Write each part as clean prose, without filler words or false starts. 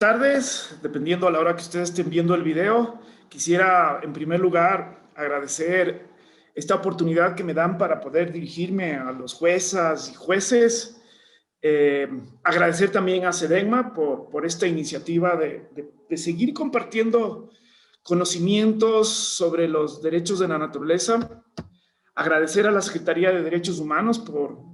Tardes, dependiendo a la hora que ustedes estén viendo el video. Quisiera, en primer lugar, agradecer esta oportunidad que me dan para poder dirigirme a los juezas y jueces. Agradecer también a SEDENMA por esta iniciativa de seguir compartiendo conocimientos sobre los derechos de la naturaleza. Agradecer a la Secretaría de Derechos Humanos por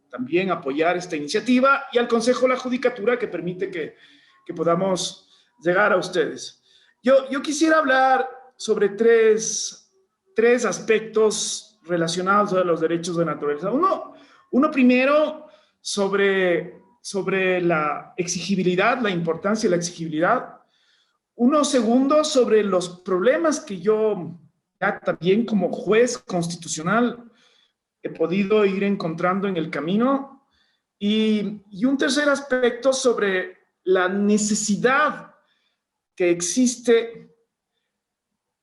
también apoyar esta iniciativa, y al Consejo de la Judicatura, que permite que podamos llegar a ustedes. Yo quisiera hablar sobre tres aspectos relacionados a los derechos de naturaleza. Uno primero sobre la exigibilidad, la importancia de la exigibilidad. Uno segundo sobre los problemas que yo ya también como juez constitucional he podido ir encontrando en el camino. Y un tercer aspecto sobre la necesidad que existe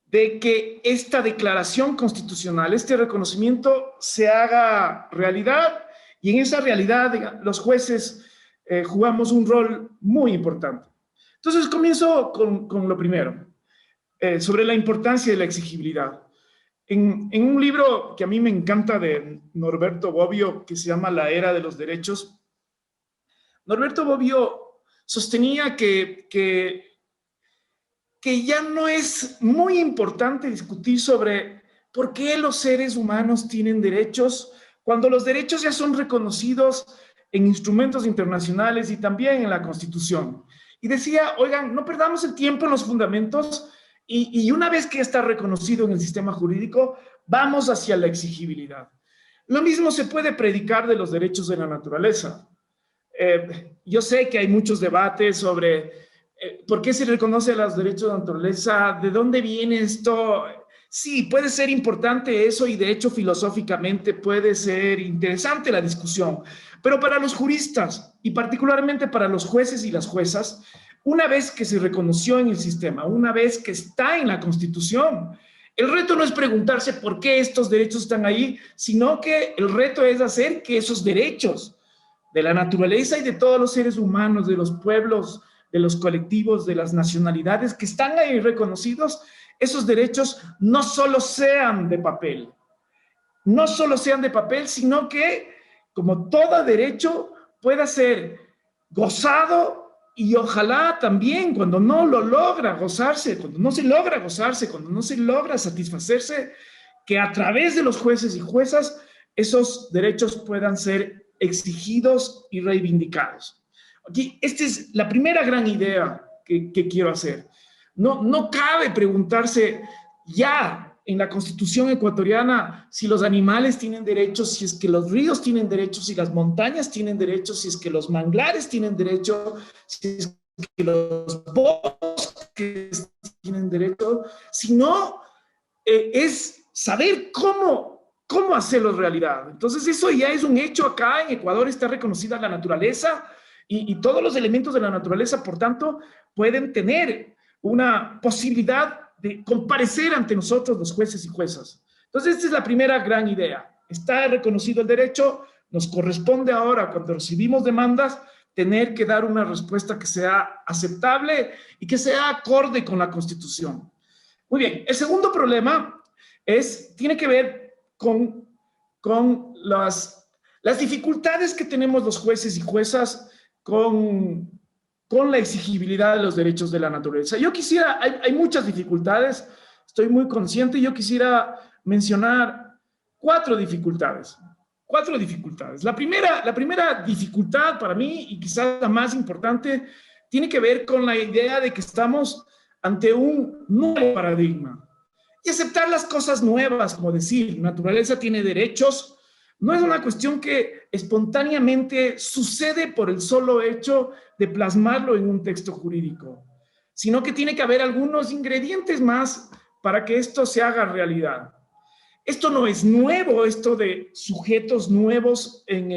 de que esta declaración constitucional, este reconocimiento, se haga realidad, y en esa realidad los jueces jugamos un rol muy importante. Entonces comienzo con lo primero, sobre la importancia de la exigibilidad. En un libro que a mí me encanta de Norberto Bobbio, que se llama La Era de los Derechos, Norberto Bobbio sostenía que ya no es muy importante discutir sobre por qué los seres humanos tienen derechos, cuando los derechos ya son reconocidos en instrumentos internacionales y también en la Constitución. Y decía, oigan, no perdamos el tiempo en los fundamentos, y una vez que está reconocido en el sistema jurídico, vamos hacia la exigibilidad. Lo mismo se puede predicar de los derechos de la naturaleza. Yo sé que hay muchos debates sobre por qué se reconoce los derechos de la naturaleza, de dónde viene esto. Sí, puede ser importante eso, y de hecho filosóficamente puede ser interesante la discusión, pero para los juristas y particularmente para los jueces y las juezas, una vez que se reconoció en el sistema, una vez que está en la Constitución, el reto no es preguntarse por qué estos derechos están ahí, sino que el reto es hacer que esos derechos de la naturaleza y de todos los seres humanos, de los pueblos, de los colectivos, de las nacionalidades que están ahí reconocidos, esos derechos no solo sean de papel, sino que, como todo derecho, pueda ser gozado, y ojalá también, cuando no lo logra gozarse, cuando no se logra gozarse, cuando no se logra satisfacerse, que a través de los jueces y juezas esos derechos puedan ser exigidos y reivindicados. Aquí, esta es la primera gran idea que quiero hacer. No cabe preguntarse ya en la Constitución ecuatoriana si los animales tienen derechos, si es que los ríos tienen derechos, si las montañas tienen derechos, si es que los manglares tienen derecho, si es que los bosques tienen derecho, sino es saber cómo hacerlo realidad. Entonces eso ya es un hecho. Acá en Ecuador está reconocida la naturaleza, y todos los elementos de la naturaleza, por tanto, pueden tener una posibilidad de comparecer ante nosotros los jueces y juezas. Entonces, esta es la primera gran idea. Está reconocido el derecho, nos corresponde ahora, cuando recibimos demandas, tener que dar una respuesta que sea aceptable y que sea acorde con la Constitución. Muy bien, el segundo problema tiene que ver con las dificultades que tenemos los jueces y juezas con la exigibilidad de los derechos de la naturaleza. Hay muchas dificultades, estoy muy consciente, y yo quisiera mencionar cuatro dificultades. La primera dificultad para mí, y quizás la más importante, tiene que ver con la idea de que estamos ante un nuevo paradigma. Y aceptar las cosas nuevas, como decir, naturaleza tiene derechos, no es una cuestión que espontáneamente sucede por el solo hecho de plasmarlo en un texto jurídico, sino que tiene que haber algunos ingredientes más para que esto se haga realidad. Esto no es nuevo, esto de sujetos nuevos en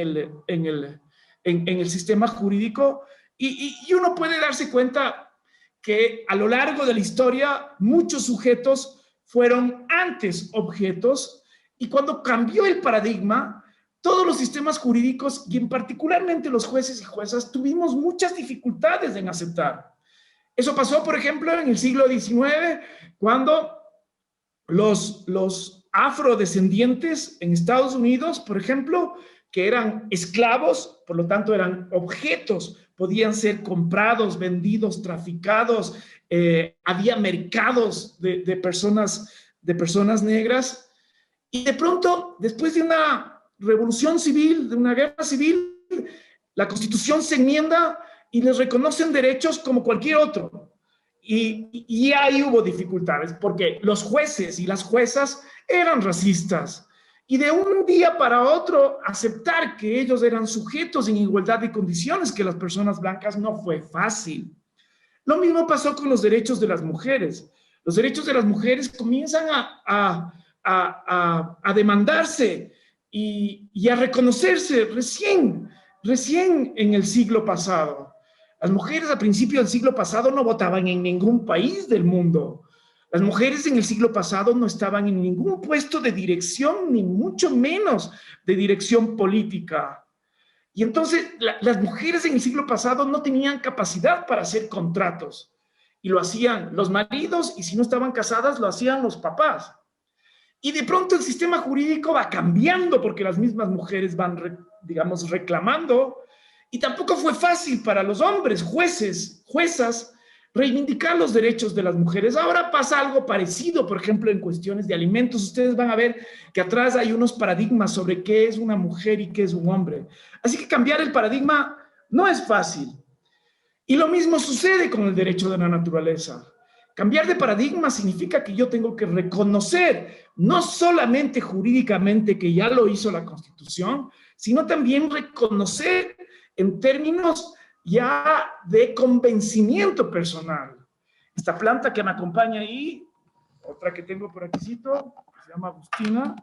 el sistema jurídico, y uno puede darse cuenta que a lo largo de la historia muchos sujetos fueron antes objetos, y cuando cambió el paradigma, todos los sistemas jurídicos, y en particularmente los jueces y juezas, tuvimos muchas dificultades en aceptar. Eso pasó, por ejemplo, en el siglo XIX, cuando los afrodescendientes en Estados Unidos, por ejemplo, que eran esclavos, por lo tanto eran objetos, podían ser comprados, vendidos, traficados, había mercados de personas negras, y de pronto, después de una revolución civil, de una guerra civil, la Constitución se enmienda y les reconocen derechos como cualquier otro. Y ahí hubo dificultades, porque los jueces y las juezas eran racistas. Y de un día para otro, aceptar que ellos eran sujetos en igualdad de condiciones que las personas blancas no fue fácil. Lo mismo pasó con los derechos de las mujeres. Los derechos de las mujeres comienzan a demandarse y a reconocerse recién en el siglo pasado. Las mujeres a principios del siglo pasado no votaban en ningún país del mundo. Las mujeres en el siglo pasado no estaban en ningún puesto de dirección, ni mucho menos de dirección política. Y entonces las mujeres en el siglo pasado no tenían capacidad para hacer contratos. Y lo hacían los maridos, y si no estaban casadas, lo hacían los papás. Y de pronto el sistema jurídico va cambiando porque las mismas mujeres van, digamos, reclamando. Y tampoco fue fácil para los hombres, jueces, juezas, reivindicar los derechos de las mujeres. Ahora pasa algo parecido, por ejemplo, en cuestiones de alimentos. Ustedes van a ver que atrás hay unos paradigmas sobre qué es una mujer y qué es un hombre. Así que cambiar el paradigma no es fácil. Y lo mismo sucede con el derecho de la naturaleza. Cambiar de paradigma significa que yo tengo que reconocer, no solamente jurídicamente que ya lo hizo la Constitución, sino también reconocer en términos ya de convencimiento personal. Esta planta que me acompaña ahí, otra que tengo por aquí, que se llama Agustina,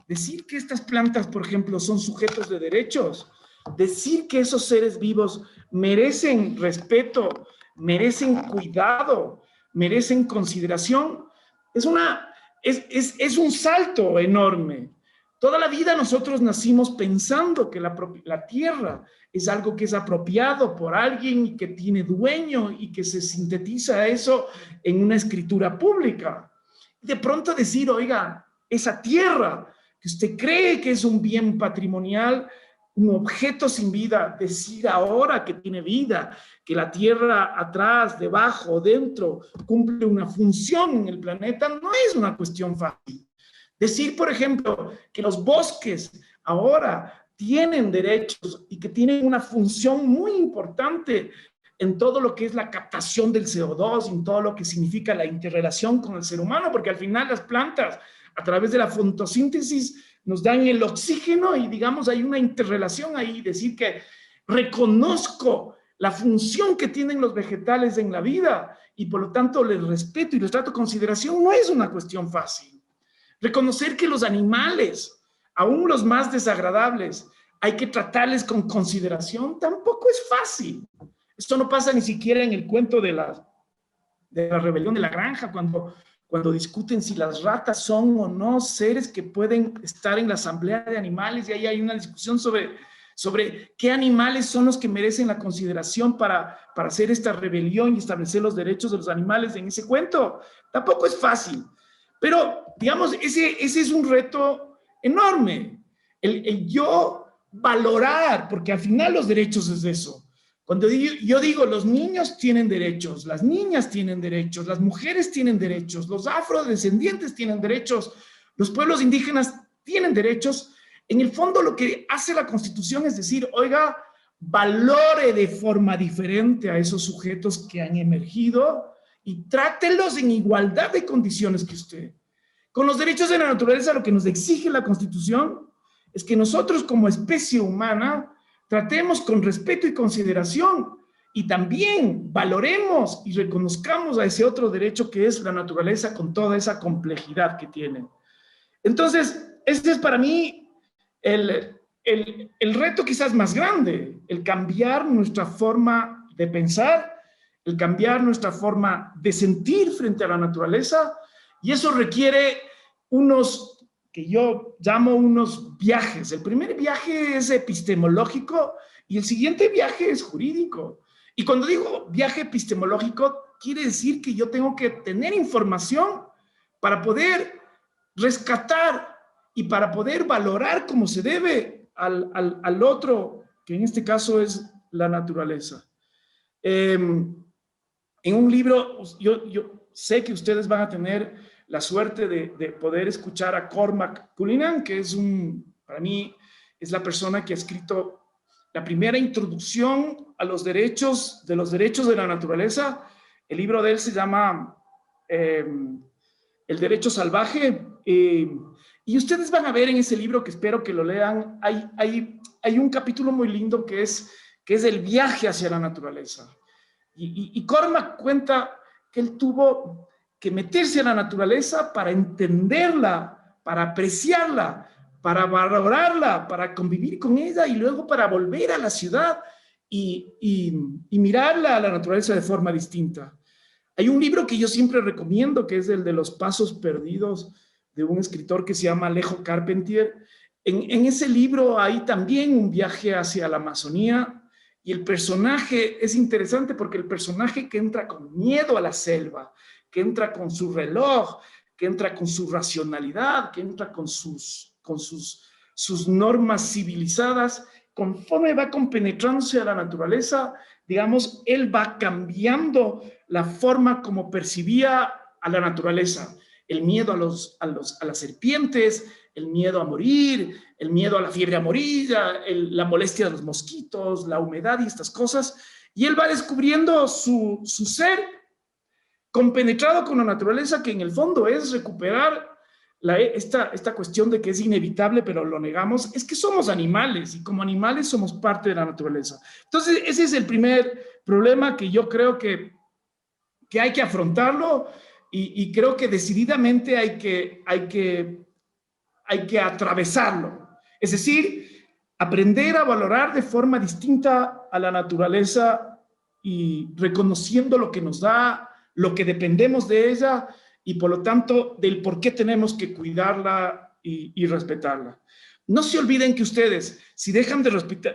decir que estas plantas, por ejemplo, son sujetos de derechos, decir que esos seres vivos merecen respeto, merecen cuidado, merecen consideración, es un salto enorme. Toda la vida nosotros nacimos pensando que la tierra es algo que es apropiado por alguien y que tiene dueño y que se sintetiza eso en una escritura pública. De pronto decir, oiga, esa tierra que usted cree que es un bien patrimonial, un objeto sin vida, decir ahora que tiene vida, que la tierra atrás, debajo, dentro, cumple una función en el planeta, no es una cuestión fácil. Decir, por ejemplo, que los bosques ahora tienen derechos y que tienen una función muy importante en todo lo que es la captación del CO2, en todo lo que significa la interrelación con el ser humano, porque al final las plantas, a través de la fotosíntesis, nos dan el oxígeno y, digamos, hay una interrelación ahí. Decir que reconozco la función que tienen los vegetales en la vida y, por lo tanto, les respeto y les trato consideración, no es una cuestión fácil. Reconocer que los animales, aún los más desagradables, hay que tratarles con consideración, tampoco es fácil. Esto no pasa ni siquiera en el cuento de la rebelión de la granja, cuando discuten si las ratas son o no seres que pueden estar en la asamblea de animales, y ahí hay una discusión sobre qué animales son los que merecen la consideración para hacer esta rebelión y establecer los derechos de los animales en ese cuento. Tampoco es fácil. Pero, digamos, ese es un reto enorme, el yo valorar, porque al final los derechos es eso. Cuando yo digo, los niños tienen derechos, las niñas tienen derechos, las mujeres tienen derechos, los afrodescendientes tienen derechos, los pueblos indígenas tienen derechos, en el fondo lo que hace la Constitución es decir, oiga, valore de forma diferente a esos sujetos que han emergido y trátelos en igualdad de condiciones que usted. Con los derechos de la naturaleza, lo que nos exige la Constitución es que nosotros como especie humana tratemos con respeto y consideración y también valoremos y reconozcamos a ese otro derecho que es la naturaleza con toda esa complejidad que tiene. Entonces, este es para mí el reto quizás más grande, el cambiar nuestra forma de pensar, el cambiar nuestra forma de sentir frente a la naturaleza, y eso requiere unos que yo llamo unos viajes. El primer viaje es epistemológico y el siguiente viaje es jurídico. Y cuando digo viaje epistemológico, quiere decir que yo tengo que tener información para poder rescatar y para poder valorar como se debe al otro, que en este caso es la naturaleza. En un libro, yo sé que ustedes van a tener la suerte de poder escuchar a Cormac Cullinan, que es para mí, es la persona que ha escrito la primera introducción a los derechos de la naturaleza. El libro de él se llama El derecho salvaje. Y ustedes van a ver en ese libro, que espero que lo lean, hay un capítulo muy lindo que es el viaje hacia la naturaleza. Y Cormac cuenta que él tuvo que meterse a la naturaleza para entenderla, para apreciarla, para valorarla, para convivir con ella y luego para volver a la ciudad y mirarla a la naturaleza de forma distinta. Hay un libro que yo siempre recomiendo, que es el de Los Pasos Perdidos, de un escritor que se llama Alejo Carpentier. En ese libro hay también un viaje hacia la Amazonía, y el personaje es interesante porque el personaje que entra con miedo a la selva, que entra con su reloj, que entra con su racionalidad, que entra con sus normas civilizadas, conforme va compenetrándose a la naturaleza, digamos, él va cambiando la forma como percibía a la naturaleza. El miedo a las serpientes, el miedo a morir, el miedo a la fiebre amarilla, la molestia de los mosquitos, la humedad y estas cosas. Y él va descubriendo su ser compenetrado con la naturaleza, que en el fondo es recuperar esta cuestión de que es inevitable, pero lo negamos. Es que somos animales y como animales somos parte de la naturaleza. Entonces, ese es el primer problema que yo creo que hay que afrontarlo y creo que decididamente hay que atravesarlo. Es decir, aprender a valorar de forma distinta a la naturaleza y reconociendo lo que nos da, lo que dependemos de ella y por lo tanto del por qué tenemos que cuidarla y respetarla. No se olviden que ustedes, si dejan de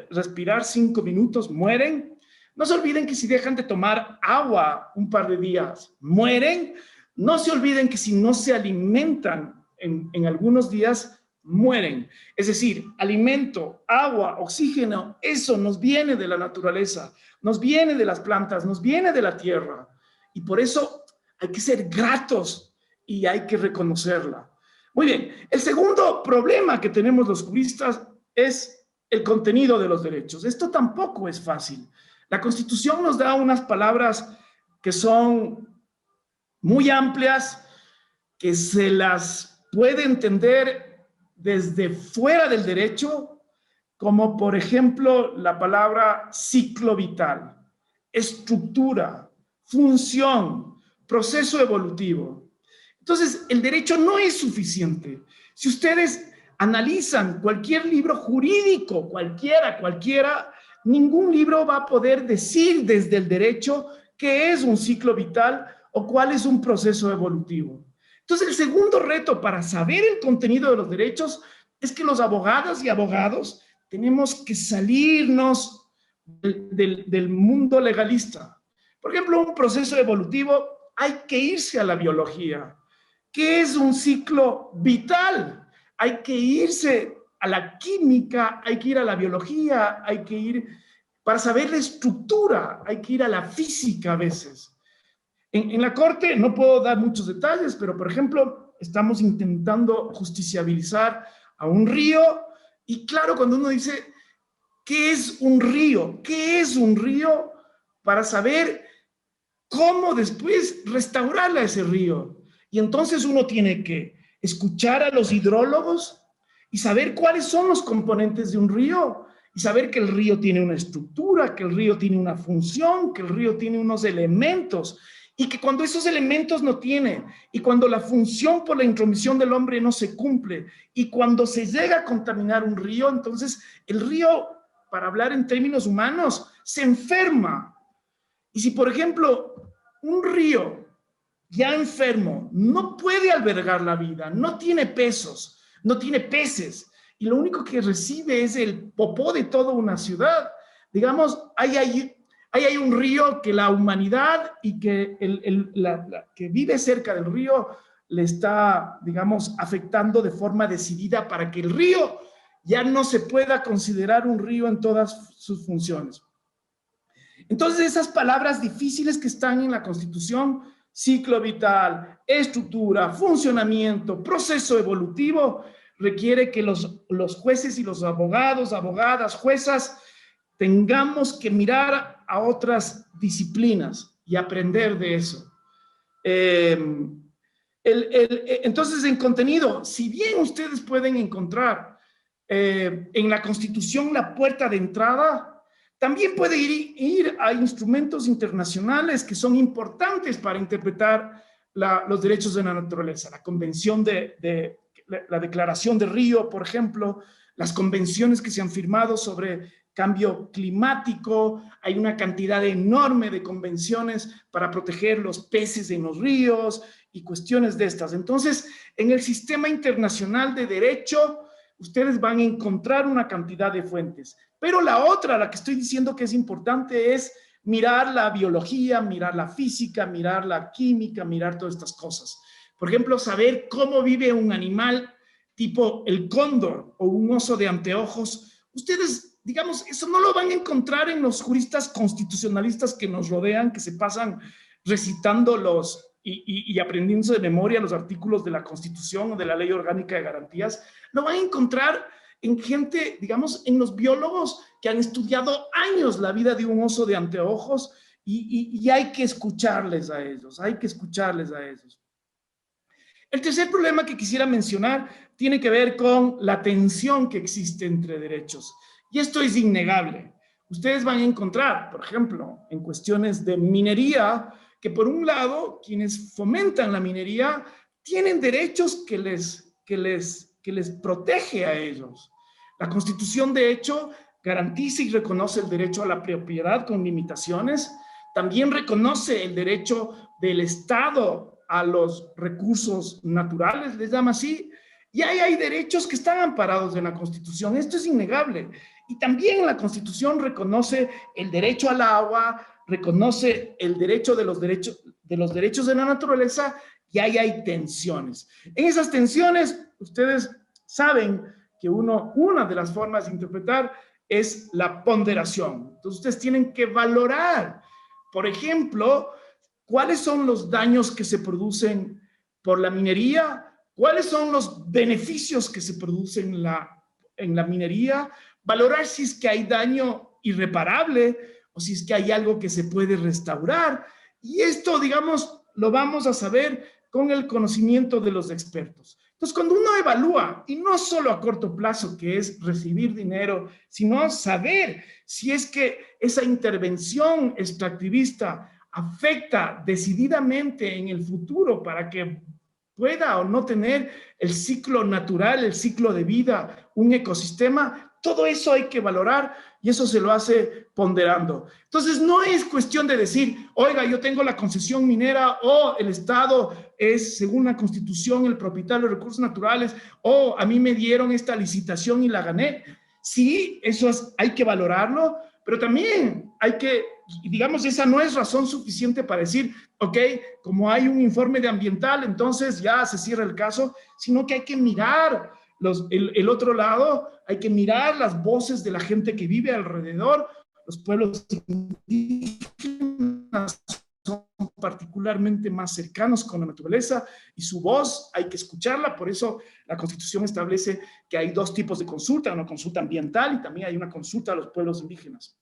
respirar 5 minutos, mueren. No se olviden que si dejan de tomar agua un par de días, mueren. No se olviden que si no se alimentan en algunos días, mueren. Es decir, alimento, agua, oxígeno, eso nos viene de la naturaleza, nos viene de las plantas, nos viene de la tierra. Y por eso hay que ser gratos y hay que reconocerla. Muy bien, el segundo problema que tenemos los juristas es el contenido de los derechos. Esto tampoco es fácil. La Constitución nos da unas palabras que son muy amplias, que se las puede entender desde fuera del derecho, como por ejemplo la palabra ciclo vital, estructura, función, proceso evolutivo. Entonces, el derecho no es suficiente. Si ustedes analizan cualquier libro jurídico, cualquiera, ningún libro va a poder decir desde el derecho qué es un ciclo vital o cuál es un proceso evolutivo. Entonces, el segundo reto para saber el contenido de los derechos es que los abogadas y abogados tenemos que salirnos del mundo legalista. Por ejemplo, un proceso evolutivo, hay que irse a la biología. ¿Qué es un ciclo vital? Hay que irse a la química, hay que ir a la biología, hay que ir, para saber la estructura, hay que ir a la física a veces. En la corte no puedo dar muchos detalles, pero por ejemplo, estamos intentando justiciabilizar a un río y claro, cuando uno dice, ¿qué es un río? ¿Qué es un río? Para saber cómo después restaurarle a ese río. Y entonces uno tiene que escuchar a los hidrólogos y saber cuáles son los componentes de un río y saber que el río tiene una estructura, que el río tiene una función, que el río tiene unos elementos y que cuando esos elementos no tiene y cuando la función por la intromisión del hombre no se cumple y cuando se llega a contaminar un río, entonces el río, para hablar en términos humanos, se enferma. Y si, por ejemplo, un río ya enfermo no puede albergar la vida, no tiene pesos, no tiene peces, y lo único que recibe es el popó de toda una ciudad. Digamos, hay un río que la humanidad y que que vive cerca del río le está, digamos, afectando de forma decidida para que el río ya no se pueda considerar un río en todas sus funciones. Entonces, esas palabras difíciles que están en la Constitución, ciclo vital, estructura, funcionamiento, proceso evolutivo, requiere que los jueces y los abogados, abogadas, juezas, tengamos que mirar a otras disciplinas y aprender de eso. Entonces, en contenido, si bien ustedes pueden encontrar en la Constitución la puerta de entrada, también puede ir a instrumentos internacionales que son importantes para interpretar los derechos de la naturaleza. La Convención la Declaración de Río, por ejemplo, las convenciones que se han firmado sobre cambio climático, hay una cantidad enorme de convenciones para proteger los peces en los ríos y cuestiones de estas. Entonces, en el sistema internacional de derecho, ustedes van a encontrar una cantidad de fuentes. Pero la otra, la que estoy diciendo que es importante, es mirar la biología, mirar la física, mirar la química, mirar todas estas cosas. Por ejemplo, saber cómo vive un animal tipo el cóndor o un oso de anteojos. Ustedes, digamos, eso no lo van a encontrar en los juristas constitucionalistas que nos rodean, que se pasan recitando y aprendiéndose de memoria los artículos de la Constitución o de la Ley Orgánica de Garantías. Lo van a encontrar en gente, digamos, en los biólogos que han estudiado años la vida de un oso de anteojos y hay que escucharles a ellos, hay que escucharles a ellos. El tercer problema que quisiera mencionar tiene que ver con la tensión que existe entre derechos. Y esto es innegable. Ustedes van a encontrar, por ejemplo, en cuestiones de minería, que por un lado, quienes fomentan la minería tienen derechos que les protege a ellos. La Constitución, de hecho, garantiza y reconoce el derecho a la propiedad con limitaciones. También reconoce el derecho del Estado a los recursos naturales, les llama así. Y ahí hay derechos que están amparados en la Constitución. Esto es innegable. Y también la Constitución reconoce el derecho al agua, reconoce el derecho de los derechos de la naturaleza, y ahí hay tensiones. En esas tensiones, ustedes saben que una de las formas de interpretar es la ponderación. Entonces, ustedes tienen que valorar, por ejemplo, cuáles son los daños que se producen por la minería, cuáles son los beneficios que se producen en la minería, valorar si es que hay daño irreparable o si es que hay algo que se puede restaurar. Y esto, digamos, lo vamos a saber con el conocimiento de los expertos. Entonces, cuando uno evalúa, y no solo a corto plazo, que es recibir dinero, sino saber si es que esa intervención extractivista afecta decididamente en el futuro para que pueda o no tener el ciclo natural, el ciclo de vida, un ecosistema, todo eso hay que valorar y eso se lo hace ponderando. Entonces, no es cuestión de decir, oiga, yo tengo la concesión minera o el Estado es, según la Constitución, el propietario de recursos naturales o a mí me dieron esta licitación y la gané. Sí, hay que valorarlo, pero también hay que, digamos, esa no es razón suficiente para decir, ok, como hay un informe de ambiental, entonces ya se cierra el caso, sino que hay que mirar el otro lado, hay que mirar las voces de la gente que vive alrededor. Los pueblos indígenas son particularmente más cercanos con la naturaleza y su voz hay que escucharla. Por eso la Constitución establece que hay dos tipos de consulta, una consulta ambiental y también hay una consulta a los pueblos indígenas.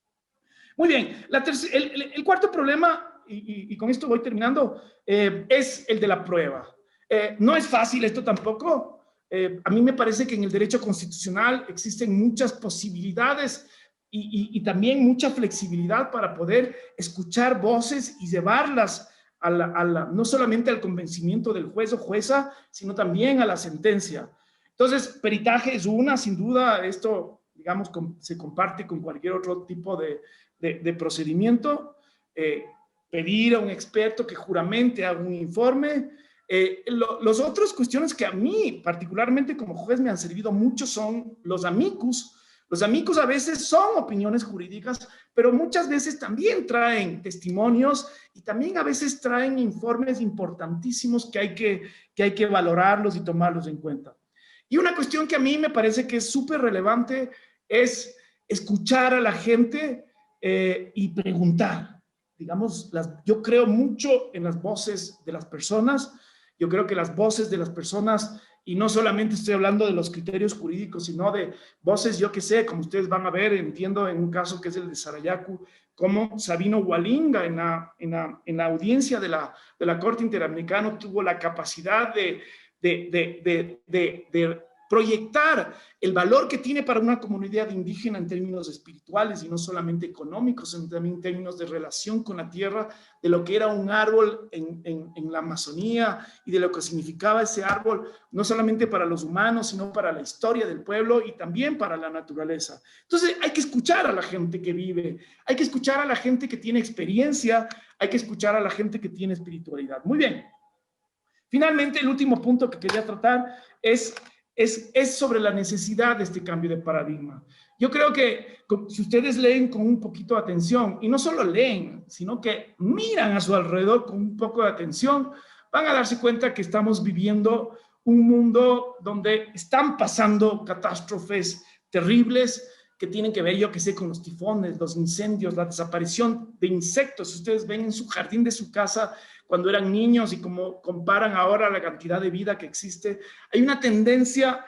Muy bien, el cuarto problema, y con esto voy terminando, es el de la prueba. No es fácil esto tampoco. A mí me parece que en el derecho constitucional existen muchas posibilidades y también mucha flexibilidad para poder escuchar voces y llevarlas no solamente al convencimiento del juez o jueza, sino también a la sentencia. Entonces, peritaje es una, sin duda, esto, digamos, se comparte con cualquier otro tipo de procedimiento. Pedir a un experto que juramente haga un informe. Los otros cuestiones que a mí, particularmente como juez, me han servido mucho son los amicus. Los amicus a veces son opiniones jurídicas, pero muchas veces también traen testimonios y también a veces traen informes importantísimos que hay que valorarlos y tomarlos en cuenta. Y una cuestión que a mí me parece que es súper relevante es escuchar a la gente y preguntar. Digamos, yo creo mucho en las voces de las personas. Yo creo que las voces de las personas, y no solamente estoy hablando de los criterios jurídicos, sino de voces, yo que sé, como ustedes van a ver, entiendo en un caso que es el de Sarayaku, como Sabino Hualinga en la audiencia de la Corte Interamericana tuvo la capacidad de proyectar el valor que tiene para una comunidad indígena en términos espirituales y no solamente económicos, sino también en términos de relación con la tierra, de lo que era un árbol en la Amazonía y de lo que significaba ese árbol, no solamente para los humanos, sino para la historia del pueblo y también para la naturaleza. Entonces hay que escuchar a la gente que vive, hay que escuchar a la gente que tiene experiencia, hay que escuchar a la gente que tiene espiritualidad. Muy bien. Finalmente, el último punto que quería tratar es sobre la necesidad de este cambio de paradigma. Yo creo que si ustedes leen con un poquito de atención, y no solo leen, sino que miran a su alrededor con un poco de atención, van a darse cuenta que estamos viviendo un mundo donde están pasando catástrofes terribles que tienen que ver, yo que sé, con los tifones, los incendios, la desaparición de insectos. Ustedes ven en su jardín de su casa cuando eran niños y como comparan ahora la cantidad de vida que existe, hay una tendencia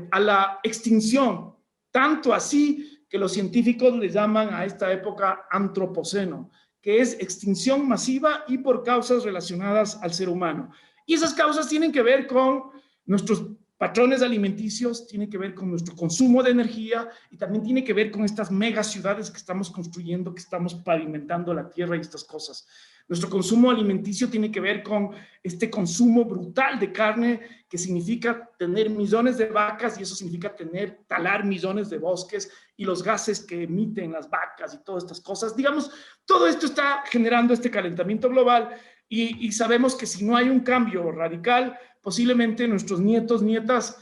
a la extinción, tanto así que los científicos le llaman a esta época antropoceno, que es extinción masiva y por causas relacionadas al ser humano. Y esas causas tienen que ver con nuestros patrones alimenticios, tiene que ver con nuestro consumo de energía y también tiene que ver con estas mega ciudades que estamos construyendo, que estamos pavimentando la tierra y estas cosas. Nuestro consumo alimenticio tiene que ver con este consumo brutal de carne, que significa tener millones de vacas y eso significa talar millones de bosques y los gases que emiten las vacas y todas estas cosas. Digamos, todo esto está generando este calentamiento global y sabemos que si no hay un cambio radical, posiblemente nuestros nietos, nietas,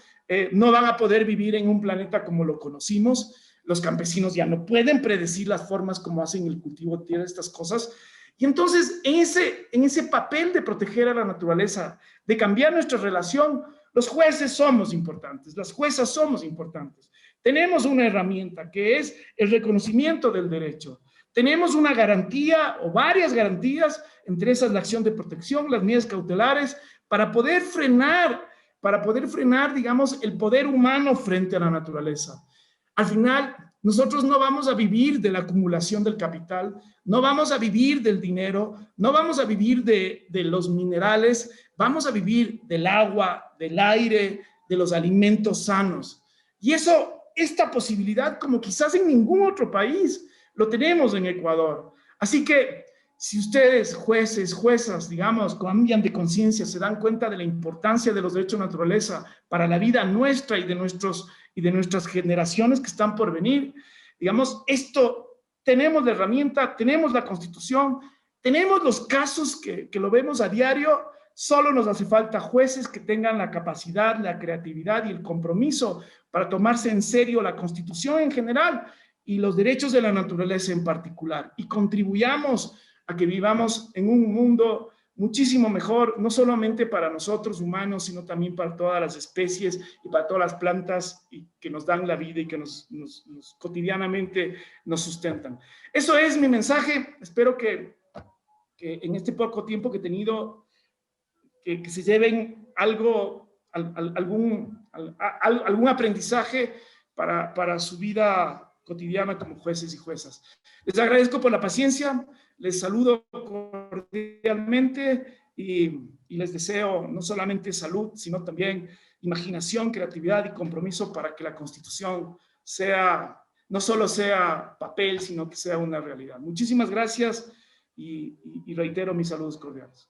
no van a poder vivir en un planeta como lo conocimos. Los campesinos ya no pueden predecir las formas como hacen el cultivo de tierra, estas cosas. Y entonces, en ese papel de proteger a la naturaleza, de cambiar nuestra relación, los jueces somos importantes, las juezas somos importantes. Tenemos una herramienta que es el reconocimiento del derecho. Tenemos una garantía o varias garantías, entre esas la acción de protección, las medidas cautelares, para poder frenar, digamos, el poder humano frente a la naturaleza. Al final, nosotros no vamos a vivir de la acumulación del capital, no vamos a vivir del dinero, no vamos a vivir de los minerales, vamos a vivir del agua, del aire, de los alimentos sanos. Y esta posibilidad, como quizás en ningún otro país, lo tenemos en Ecuador. Así que si ustedes, jueces, juezas, digamos, cambian de conciencia, se dan cuenta de la importancia de los derechos de naturaleza para la vida nuestra y de nuestras generaciones que están por venir, digamos, tenemos la herramienta, tenemos la Constitución, tenemos los casos que lo vemos a diario, solo nos hace falta jueces que tengan la capacidad, la creatividad y el compromiso para tomarse en serio la Constitución en general y los derechos de la naturaleza en particular, y contribuyamos a que vivamos en un mundo muchísimo mejor, no solamente para nosotros humanos, sino también para todas las especies y para todas las plantas que nos dan la vida y que cotidianamente nos sustentan. Eso es mi mensaje. Espero que en este poco tiempo que he tenido, que se lleven algún aprendizaje para su vida cotidiana como jueces y juezas. Les agradezco por la paciencia, les saludo cordialmente y les deseo no solamente salud, sino también imaginación, creatividad y compromiso para que la Constitución no solo sea papel, sino que sea una realidad. Muchísimas gracias y reitero mis saludos cordiales.